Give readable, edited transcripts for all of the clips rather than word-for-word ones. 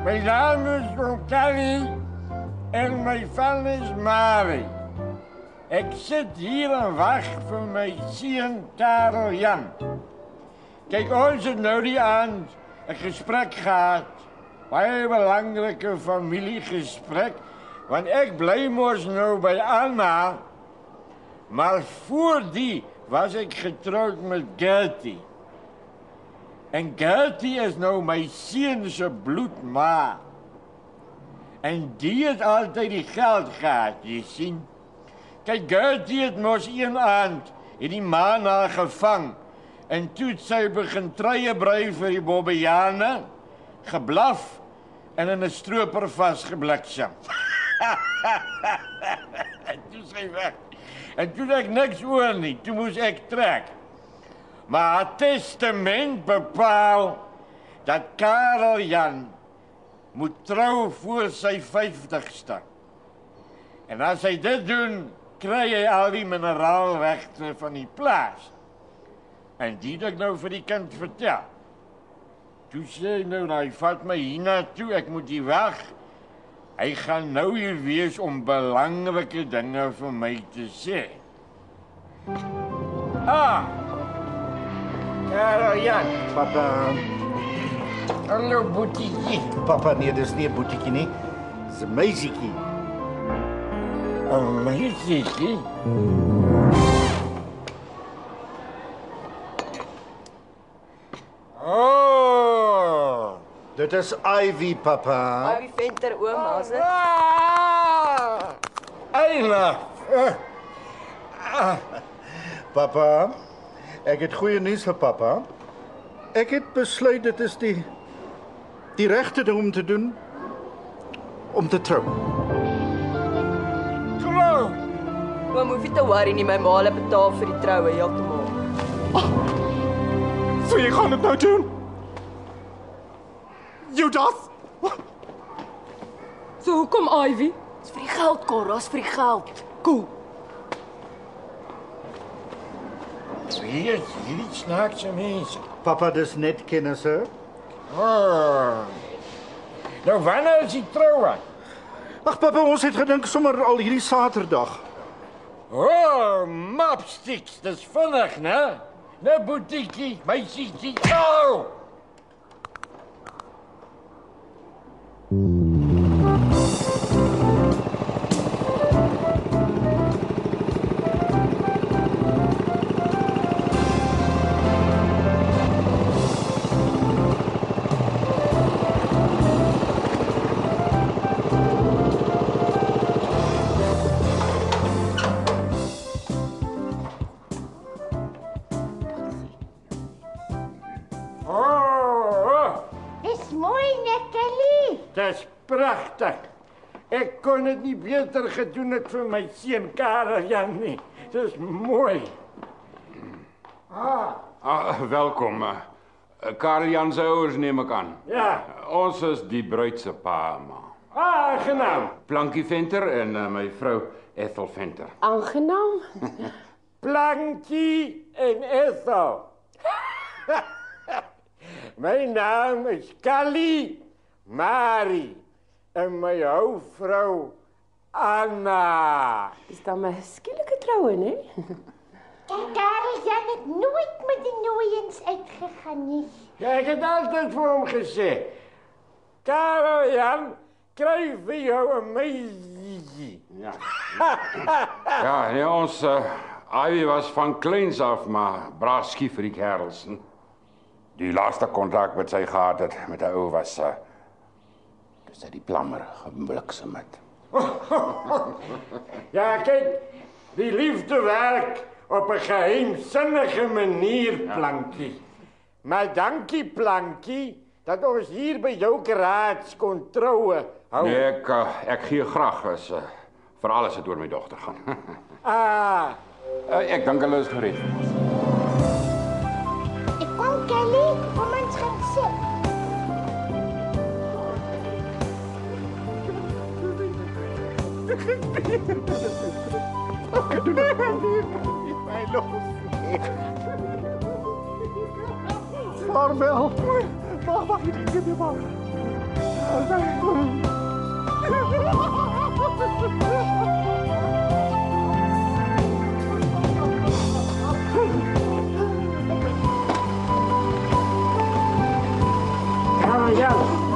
My naam is Oom Kelly en my van is Mary. Ek sit hier en wag vir my seun Karel Jan. Kyk, ons het nou die aand 'n gesprek gehad. Baie belangrike familiegesprek, want ek bly mos nou by Anna. Maar voor die was ek getroud met Gertie. En Gertie is nou my seun se bloedma. En die het altyd die geld gehad, jy sien. Kyk, Gertie het mos een aand in die ma na gevang. En toe het sy begin treie brei vir die bobbejane, geblaf en in 'n stroper vasgebliksem. En toe sy weg. En toe ek niks oor nie, toe moes ek trek. Maar haar testament bepaal dat Karel Jan moet trou voor sy 50ste. En as hy dit doen, kry hy al die mineraalregte van die plaas. En die het ek nou vir die kind vertel. Toe sê hy nou, hy vat my hiernatoe, ek moet hier weg. Hy gaan nou hier wees om belangrike dinge vir my te sê. Karel Jan. Papa. Hallo, boetiekie. Papa, nee, dis nie 'n boetiekie nie. Dis 'n meisiekie. 'n meisiekie? Oh. Dit is Ivy, papa. Ivy Venter, oom, as dit. Eina. Papa, ek het goeie nuus vir papa. Ek het besluit dit is die regte ding om te doen om te trou. Trou. Oom, hoef nie te worry nie, my ma het betaal vir die troue heeltemal. So jy gaan dit nou doen? Judas? So hoekom Ivy? Dis vir die geld, Corras, vir die geld. Cool. Wie is hierdie snaakse mense? Papa, dis net kennisse. Nou, wanneer is die troue? Ag papa, ons het gedink sommer al hierdie Saterdag. Mapsticks, dis vinnig, né? Ne boetiekie, meisiekie. Oh! Dis pragtig. Ek kon dit nie beter gedoen het vir my seun Karel Jan nie. Dis mooi. Welkom. Karel Jan se ouers neem ek aan. Ja. Ons is die bruid se pa en ma. Aangenaam. Plankie Venter en my vrou Ethel Venter. Aangenaam. Plankie en Ethel. My naam is Kelly Mary en my vrou Anna. Dis dan my skielike troue, né? En Karel Jan het nooit met die nooiens uitgegaan nie. Ja, ek het altyd vir hom gesê, Karel Jan, kry vir jou 'n meisie. Ja. Ja, nee, ons Ivy was van kleins af maar braaf skief vir die kerels. Die laaste kontak wat sy gehad het met 'n ou was dis die plammer gebliksem het. Ja, kyk, die liefde werk op 'n geheimsinnige manier, Plankie. Maar dankie, Plankie, dat ons hier by jou garage kon troue. Nee, ek gee graag as vir alles wat oor my dogter gaan. Ek dink hulle is gereed. Ek kom, Kelly, kom ons gaan sit. My los. Vaarwel. Wag, jy moet weer wag. Karel Jan.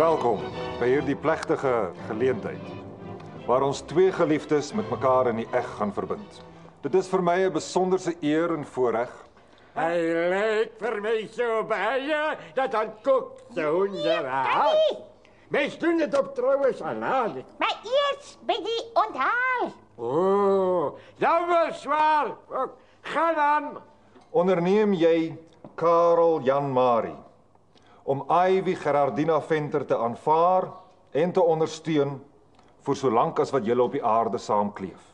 Welkom by hierdie plegtige geleentheid waar ons twee geliefdes met mekaar in die eg gaan verbind. Dit is vir my 'n besonderse eer en voorreg. Hy lyk vir my so baie dat han kook se honde raak. Mens doen dit op trouwens aanhalig. Maar eers by die onthaal. Dat was zwaar. Gaan aan. Onderneem jy Karel Jan Marie om Ivy Gerardina Venter te aanvaar en te ondersteun vir so lank as wat julle op die aarde saamkleef.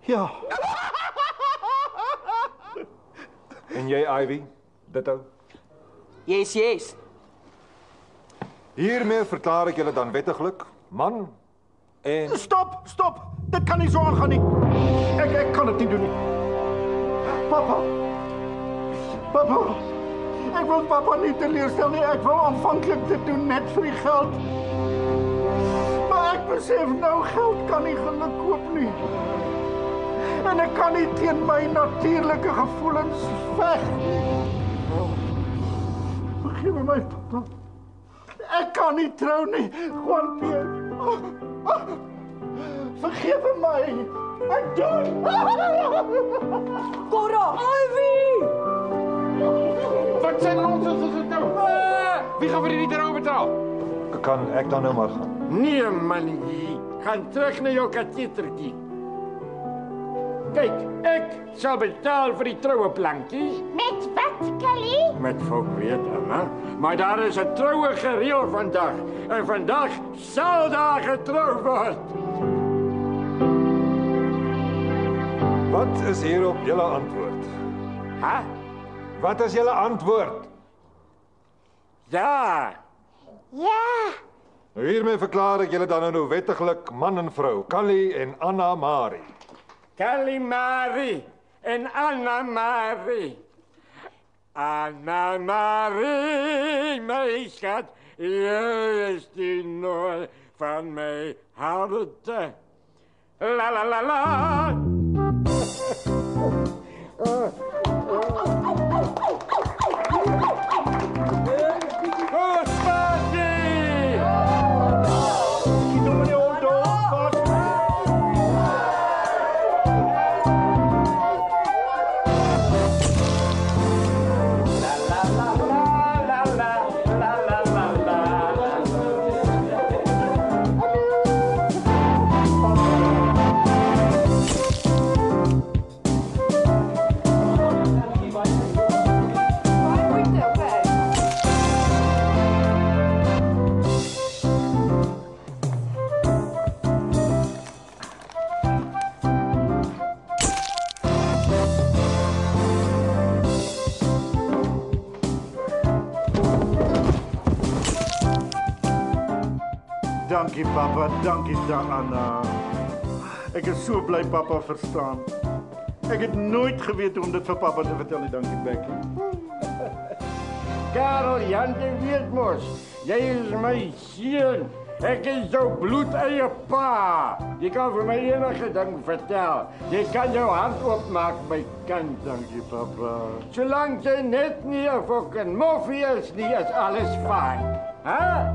Ja. En jy Ivy, ditto. Yes. Hiermee verklaar ek julle dan wettiglik man en Stop. Dit kan nie so aangaan nie. Ek kan dit nie doen nie. Papa. Ek wil papa nie teleurstel nie. Ek wou aanvanklik dit doen net vir die geld. Maar ek besef nou geld kan nie geluk koop nie. En ek kan nie teen my natuurlike gevoelens veg nie. Vergewe my, papa. Ek kan nie trou nie. Juan Pierre. Vergewe my. Ek doen. Cora, Ivy! Wat zijn nonsens is het nou? Wie gaan we die trouw betalen? kan ek dan nou maar gaan? Nee, mannetjie. Gaan terug naar jouw kathetertje. Kijk, ik zal betalen voor die trouwenplankjes. Met wat, Callie? Met volk weet, Anna. Maar daar is een trouwe gereel vandaag. En vandaag zal daar getrouwd worden. Wat is hierop julle antwoord? Huh? Wat is julle antwoord? Ja. Ja. Hiermee verklaar ek julle dan nou wettiglik man en vrou, Callie en Anna Marie. Callie Marie en Anna Marie. Anna Marie, mijn schat, jij is die noord van mijn hart. La la la la. Dankie papa, dankie Anna. Ek is so bly papa verstaan. Ek het nooit geweet om dit vir papa te vertel nie, dankie Becky. Karel Jan, jy weet mos, jy is my seun. Ek is jou bloedeie pa. Jy kan vir my enige ding vertel. Jy kan jou hand oopmaak my kind. Dankie papa. Solank jy net nie 'n fucking moffie is nie, is alles fyn. Hè?